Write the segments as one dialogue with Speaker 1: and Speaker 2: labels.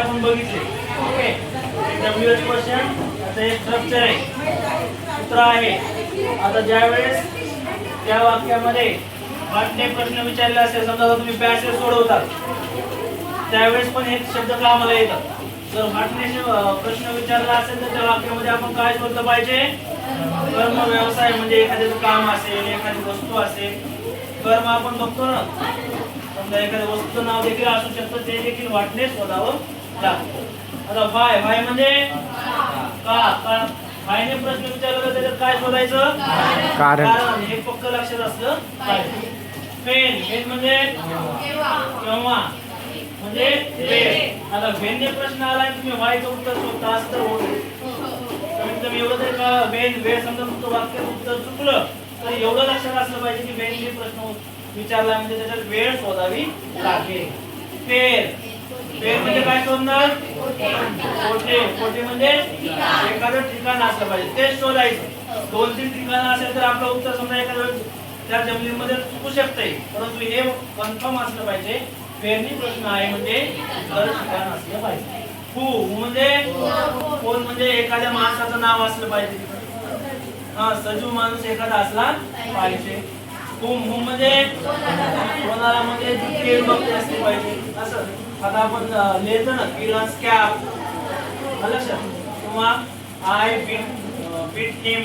Speaker 1: आपण बघितले. Okay, WH question. आता एक स्ट्रक्चर आहे, सूत्र आहे. आता ज्यावेळेस त्या वाक्यामध्ये वाटणे प्रश्न विचारले असेल, समजा तुम्ही पॅसेज सोडवतात त्यावेळेस पण हे शब्द कामाला येतात. जर वाटणे प्रश्न विचारला असेल तर त्या वाक्यामध्ये आपण काय शोधलं पाहिजे? कर्म व्यवसाय, म्हणजे एखाद्याचं काम असेल, एखादी वस्तू असेल. कर्म आपण बघतो ना, समजा एखाद्या वस्तूचं नाव देखील असू शकतं, ते देखील वाटणे शोधावं लागतं. आता व्हाय म्हणजे का व्हायने प्रश्न विचारला तर त्याच्यात काय शोधायचं? कारण. हे पक्क लक्षात असलं पाहिजे. फेन म्हणजे केव्हा, म्हणजे वेळ. आता वेनने प्रश्न आला आणि तुम्ही व्हायचं उत्तर शोधता असं तर होत नाही. कमीत कमी एवढं तरी का वेळ समजा तुमचं वाक्यात उत्तर चुकलं तर एवढं लक्षात असलं पाहिजे की वेनने प्रश्न विचारला म्हणजे त्याच्यात वेळ शोधावी लागेल. फेर म्हणजे काय शोधणार? कोठे म्हणजे एखादं ठिकाण असलं पाहिजे, ते शोधायचं. 2-3 ठिकाणं असेल तर आपलं उत्तर समजा एखाद्या त्या जमिनीमध्ये चुकू शकते, परंतु हे कन्फर्म असलं पाहिजे फेरनी प्रश्न आहे म्हणजे ठिकाण असलं पाहिजे. हु म्हणजे कोण, म्हणजे एखाद्या माणसाचं नाव असलं पाहिजे. सजीव माणूस एखादा असला पाहिजे. हुम म्हणजे कोणाला, म्हणजे ती बघते असली पाहिजे. असं आता आपण लिहितो ना, किरण कॅप किंवा आय बीट हिम.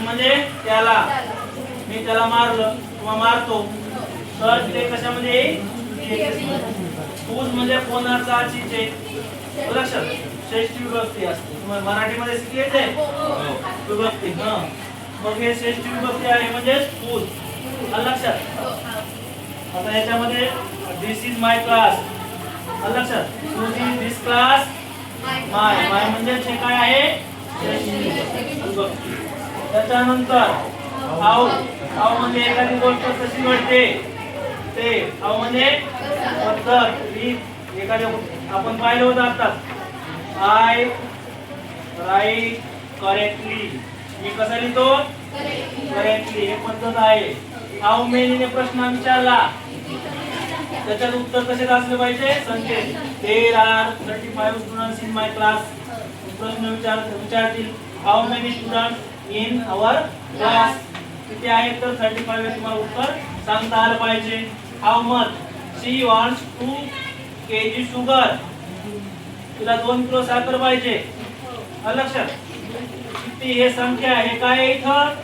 Speaker 1: म्हणजे त्याला, मी त्याला मारलं किंवा मारतो. तर ते कशामध्ये? हुज म्हणजे कोणाचा, चीचे. लक्षात, षष्ठी विभक्ती असते. तुम्हाला मराठीमध्ये शिकले विभक्ती. मग हे षष्ठी विभक्ती आहे म्हणजे हुज. लक्षात. आता याच्यामध्ये दिस इज माय क्लास. लक्षात, दिस क्लास माय. माय म्हणजे हे काय आहे? षष्ठी विभक्ती. त्याच्यानंतर हाऊ म्हणजे एखादी गोष्ट कशी घडते ते. हाऊ म्हणजे पद्धत, रीत. एखाद्या आपण पाहिलं होतं आता, आय राईट करेक्टली. मी कसा लिहितो? करेक्टली. हे पद्धत आहे. हाऊ मेनीने प्रश्न विचारला, त्याच्यात उत्तर कसे असले पाहिजे? संख्येत. There are 35 students in my class. प्रश्न विचारतील how many students in our class. किती आहेत? तर 35 हे तुम्हाला उत्तर सांगता आलं पाहिजे. How much she wants 2 kg sugar. तिला 2 किलो साखर पाहिजे. लक्षात. किती हे संख्या, हे काय आहे इथं?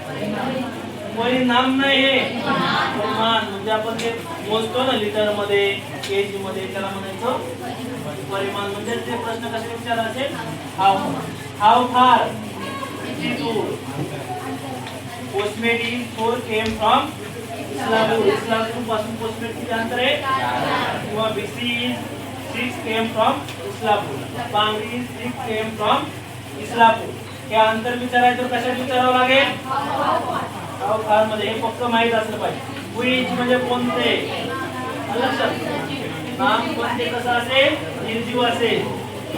Speaker 1: परिणाम नाही, हे परिमाण. म्हणजे आपण ते मोजतो ना लिटर मध्ये, केजी मध्ये, त्याला म्हणायचं परिमाण. म्हणजे ते प्रश्न कसे विचारायचे? हाऊ फार, किती दूर. पोस्टमेट in 4 came from Islampur. Islampur पासून पोस्टमेट किती अंतर आहे? किंवा BC 6 came from Islampur. बांगडी 6 came from Islampur. हे अंतर विचारायचं कशात विचारावं लागेल? हाऊ फार मध्ये. हे फक्त माहित असलं पाहिजे. व्हिच म्हणजे कोणते. लक्षात. नाम कोणते कसं असेल? निर्जीव असेल.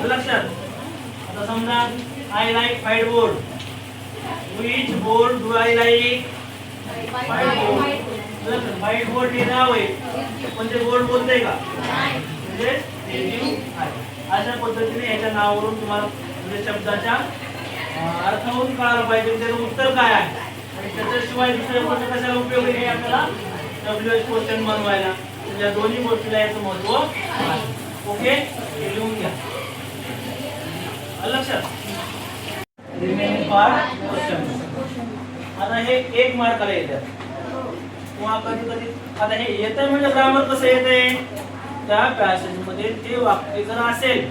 Speaker 1: लक्षात. आता समजा I like white board. Which board do I like? White board. White board हे नाव आहे, पण ते बोर्ड बोलतंय का? म्हणजे निर्जीव आहे. अशा पद्धतीने याच्या नावावरून तुम्हाला म्हणजे शब्दाच्या अर्थावरून कळायला पाहिजे त्याचं उत्तर काय आहे. आणि त्याच्याशिवाय दुसऱ्या गोष्टी कशाला उपयोग आहे आपल्याला? WH क्वेश्चन बनवायला. या दोन्ही गोष्टीला याचं महत्व आहे. ओके, लिहून घ्या. लक्षात. Remaining part question. आता हे 1 मार्काला येतात किंवा कधी आता हे येतं म्हणजे ग्रामर कसं येते? त्या पॅसेज मध्ये ते वाक्य जर असेल,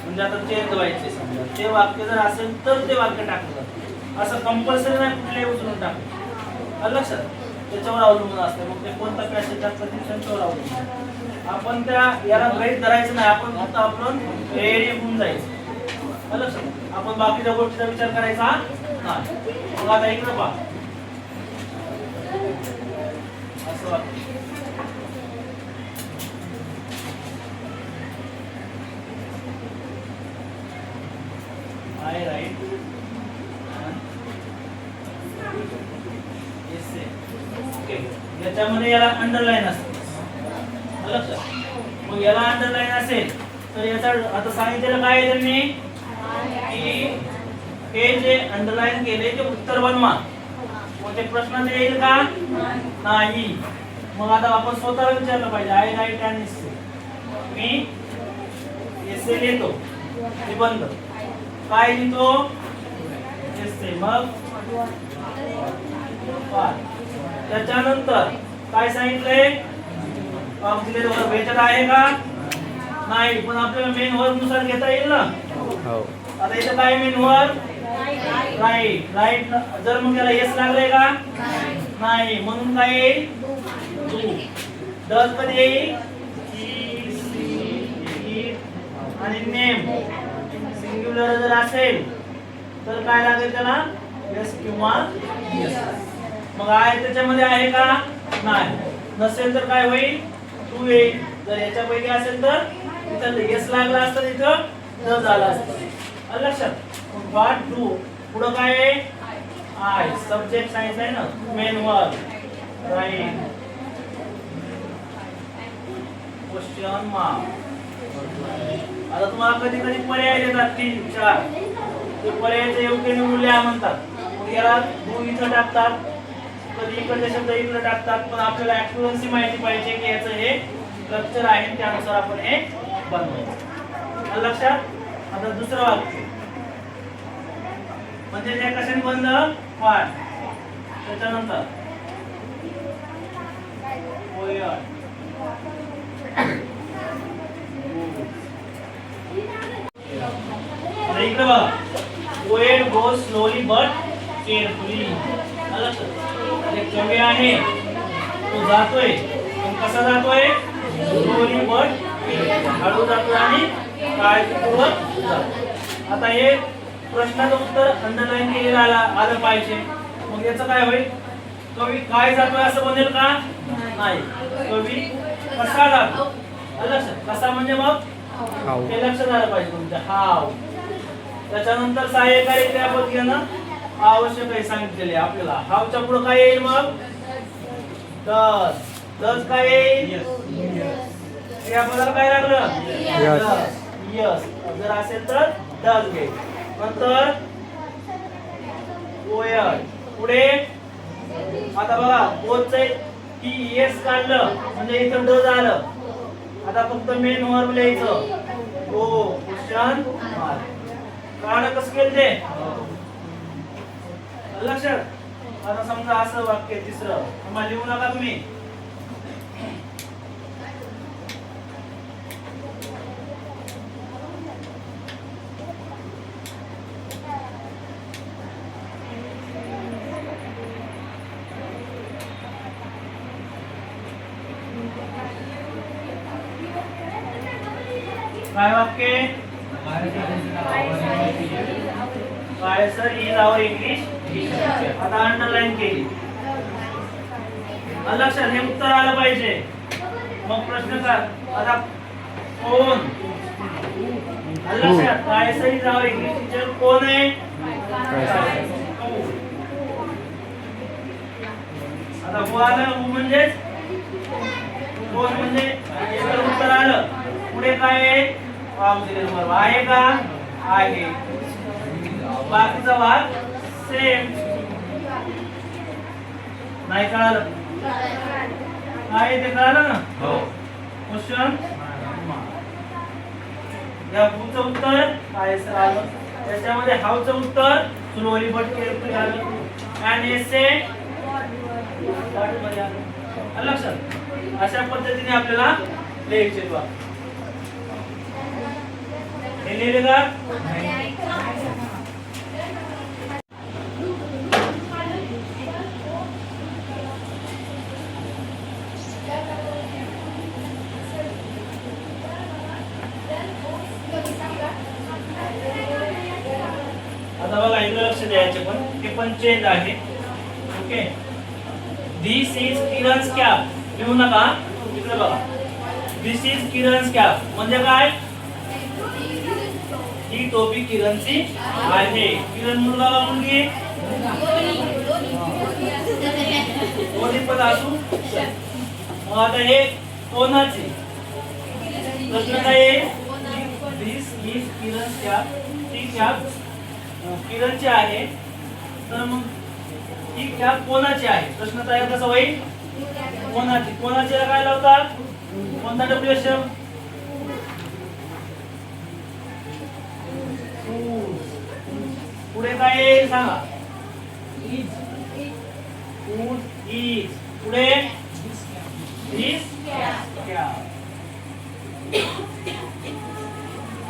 Speaker 1: म्हणजे आता चेंज व्हायचे समजा, ते वाक्य जर असेल तर ते वाक्य टाकलं जातं. असं कंपल्सरी नाही कुठल्याही उचलून टाकलं. लक्षात. त्याच्यावर अवलंबून असतं मग ते कोणता पॅसेज टाकतं त्याच्यावर अवलंबून. आपण त्या याला गृहीत धरायचं नाही, आपण फक्त आपण रेडी होऊन जायचं. लक्षात. आपण बाकीच्या गोष्टीचा विचार करायचा नाही. मग आता इकडे पहा, असं वाटतं आय राईट ओके. याच्यामध्ये याला अंडरलाईन असते. लक्षात. मग याला अंडरलाईन असेल तर याचा आता सांगितलेलं काय आहे त्यांनी की हे जे अंडरलाईन केले ते उत्तर बनवा. मग ते प्रश्नात येईल का नाही. मग आता आपण स्वतःला विचारलं पाहिजे आय राईट अँड एसे. मी एसे लिहितो निबंध काय लिहितो एसे. मग त्याच्यानंतर काय सांगितलंय ऑक्झिलरी वर्ब भेटत आहे का नाही. पण आपल्याला मेन वर्ब नुसार घेता येईल ना. आता इथं काय मेन वर्ब राईट. राईट जर मग त्याला येस लागलंय का नाही. म्हणून काय येईल डू. डज कधी येईल आणि नेम सिंग्युलर जर असेल तर काय लागेल त्याला यस किंवा यस. मग आहे त्याच्यामध्ये आहे का नाही. नसेल तर काय होईल टू येईल. जर याच्यापैकी असेल तर इथं यस लागला असतं तिथं न झालं असतं. लक्षात व्हॉट डू पुढं काय आहे आय सब्जेक्ट सायन्स आहे ना main verb right. Question mark. आता तुम्हाला कधी कधी पर्याय देतात 3 4 ते पर्यायाचे योग्य मूल्य म्हणतात. मग याला डू इथं टाकतात कधी इकडचे शब्द इकडे टाकतात. पण आपल्याला ऍक्युरन्सी माहिती पाहिजे की याचं हे स्ट्रक्चर आहे त्यानुसार आपण हे बनवायचं. लक्षात. आता दुसरं वाक्य म्हणजे ते कशाने बंद पाठ. त्याच्यानंतर इकडे बघा poet goes slowly but carefully. एक कवी आहे तो जातोय पण कसा जातोय स्लोली बट हळू जातोय आणि काळजीपूर्वक जातो. आता हे प्रश्नाचं उत्तर अंडरलाईन केलेलं आलं पाहिजे. मग याचं काय होईल कवी काय जातोय असं बनेल का नाही. कवी कसा जातो लक्षात. कसा म्हणजे मग हे लक्षात आलं पाहिजे तुमच्या हाव. त्याच्यानंतर सहाय्यकारी क्रियापद घेणं आवश्यक आहे सांगितलेले आपल्याला. हावच्या पुढे काय येईल मग डज. डज काय येईल क्रियापदाला काय लागलं यस. जर असेल तर डज घे. नंतर पोएट पुढे. आता बघा पोचचे की यस काढलं म्हणजे इथं डज आलं. आता फक्त मेन वर्ब लिहायचं हो क्वेश्चन मार्क. कारण कसं केलं ते लक्षात. आता समजा असं वाक्य तिसरं तुम्हाला लिहू नका तुम्ही. काय वाक्य काय sir is our English teacher. आता अंडरलाईन केली लक्षात. हे उत्तर आलं पाहिजे. मग प्रश्न काय आता कोण लक्षात काय sir is our English teacher कोण आहे. आता हु आलं हु म्हणजेच कोण म्हणजे याचं उत्तर आलं. पुढे काय आहे ऑक्झिलरी वर्ब आहे का आहे. बाकीचा भाग सेम नाही कळालं काय ते कळालं ना हो. क्वेश्चन या पुढचं उत्तर काय सर आलं. त्याच्यामध्ये हाऊचं उत्तर स्लोली बट केअरफुली आलं आणि एसे बट मध्ये आलं. लक्षात. अशा पद्धतीने आपल्याला लिहायचे बघा. हे लिहिले का आता बघा इकडे लक्ष द्यायचे पण ते पण चेंज आहे. Okay this is Kiran's cap. लिहू नका इकडे बघा दिस इज किरण's कॅप म्हणजे काय ही टोपी किरणची आहे. किरण मुलगा का मुलगी कोणी पण असू. मग आता हे कोणाची प्रश्न काय ती कॅप किरणची आहे, तर मग ती कॅप कोणाची आहे? प्रश्न तयार कसा होईल? कोणाची? कोणाची काय लावतात? कोणता डब्ल्यूएच? पुढे काय येईल सांगा? इज. पुढे दिस कॅप.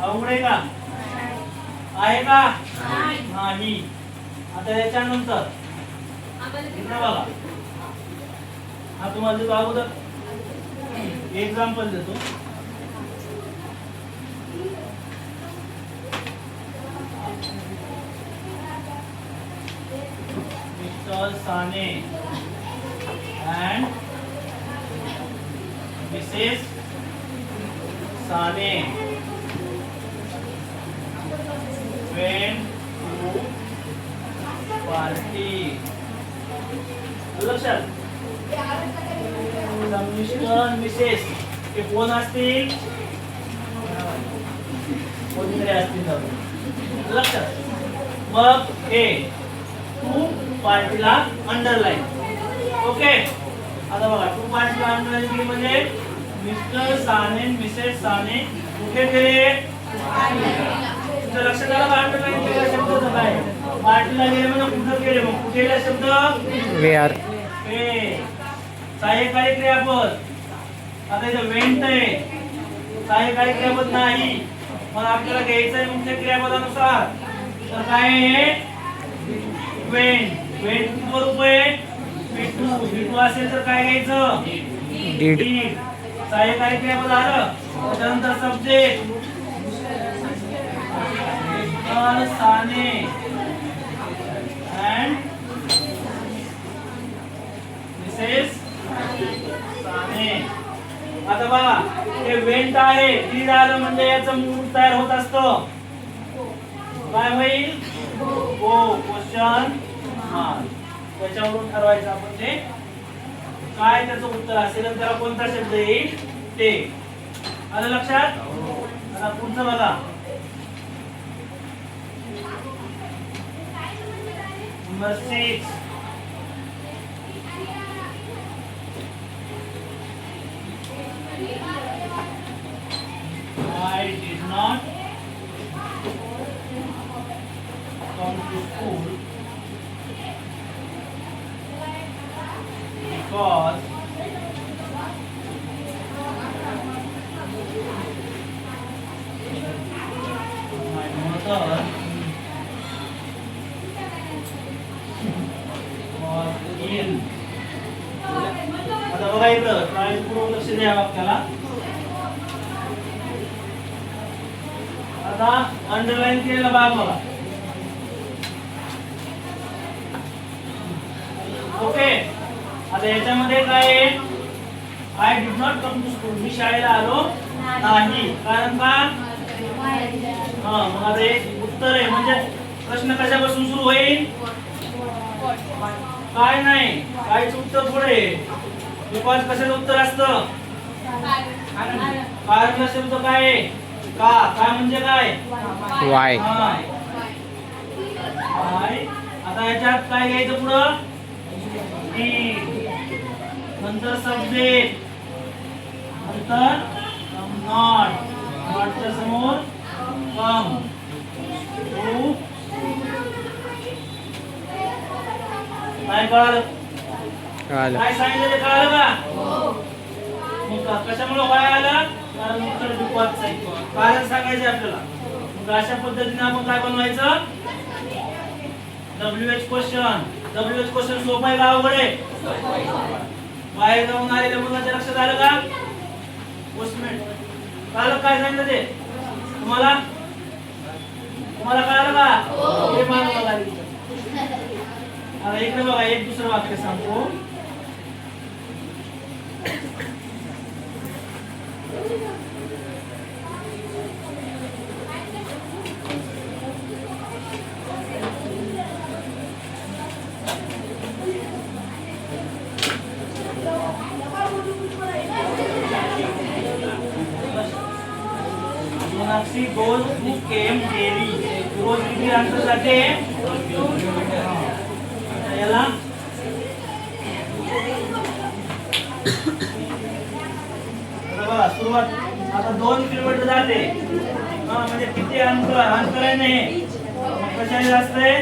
Speaker 1: अवघड का? आहे का? नाही. आता याच्यानंतर बघा, हा तुम्हाला देतो अगोदर एक्झाम्पल देतो. Mister Sane and Mrs. Sane went to party. लक्षात, मिस्टर मिसेस हे कोण असतील? कोणतरी असतील. लक्षात. मग हे टू पार्टीला अंडरलाईन. ओके, आता बघा टू पार्टीला अंडरलाईन केली म्हणजे मिस्टर साने मिसेस साने कुठे गेले? तुमच्या लक्षात आलं का अंडरलाईन केलेला शब्दाचं काय? पार्टीला गेले म्हणजे कुठे गेले? मग कुठे गेला शब्द?
Speaker 2: वेअर.
Speaker 1: सहाय्यकारी क्रियापद. आता इथे वेंट आहे, सहाय्यकारी क्रियापद नाही. मग आपल्याला घ्यायचं आहे मुख्य क्रियापदानुसार. तर काय आहे? वेंट. वेंट किती स्वरूप आहे? V2 असेल तर काय घ्यायचं?
Speaker 2: Did.
Speaker 1: सहाय्यकारी क्रियापद आलं, त्यानंतर subject mister Sane and Mrs Sane. आता बघा हे वेंट आहे, ती झालं म्हणजे याचं मूळ तयार होत असतं. काय होईल? हो, क्वेश्चन मार्क. त्याच्यावरून ठरवायचं आपण ते काय त्याचं उत्तर असेल आणि त्याला कोणता शब्द येईल ते. आलं लक्षात? आता पुढचं बघा. Number 6. I did not come to school because my mother was ill. आता बघा इथं काळजीपूर्वक लक्ष द्या वाक्याला. आता अंडरलाईन केलेला भाग बघा. ओके, आता याच्यामध्ये काय आहे? I did not come to school. मी शाळेला आलो नाही. कारण का? मग आता एक उत्तर आहे म्हणजे प्रश्न कशापासून सुरू होईल? काय नाही, कायचं उत्तर पुढे. बिकॉज कशाचं उत्तर असतं? कारण शब्द काय आहे? का. काय म्हणजे काय?
Speaker 2: वाय.
Speaker 1: आता याच्यात काय घ्यायचं पुढं? नंतर सब्जेक्ट, नंतर नॉट. नॉटच्या समोर कम. टू. काय कळालं? काय सांगितलं ते कळालं का? मग कशामुळे काय आलं? कारण उत्तर बिकॉजचं आहे. कारण सांगायचं आपल्याला. मग अशा पद्धतीने आपण काय बनवायचं? WH question. WH क्वेश्चन सोपं आहे का अवघड आहे? बाहेर जाऊन आलेल्या मुलाच्या लक्षात आलं का? पोस्टमेट कळलं काय सांगितलं ते तुम्हाला? तुम्हाला कळालं का? हे मानवा लागेल. आता इकडे बघा, एक दुसरं वाक्य सांगतो. Sonakshi goes to Kem daily. रोज किती अंतर जाते? 2 किलोमीटर. आता याला आता बघा सुरुवात आता 2 किलोमीटर जाते. म्हणजे किती अंतर आहे ना हे. कशाने जास्त आहे?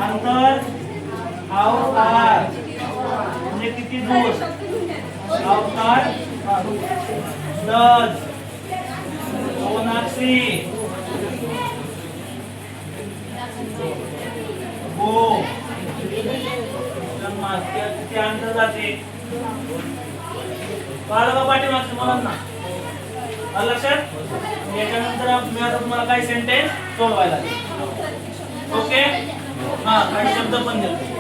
Speaker 1: अंतर अवतार म्हणजे किती दूर? अवतार 10. सोनाक्षी हो किती अंतर जाते? कळलं का पाठीमागचं मला ना? आलं लक्षात? याच्यानंतर मी आता तुम्हाला काही सेंटेन्स सोडवायला लागेल. ओके. हा काही शब्द पण देतो.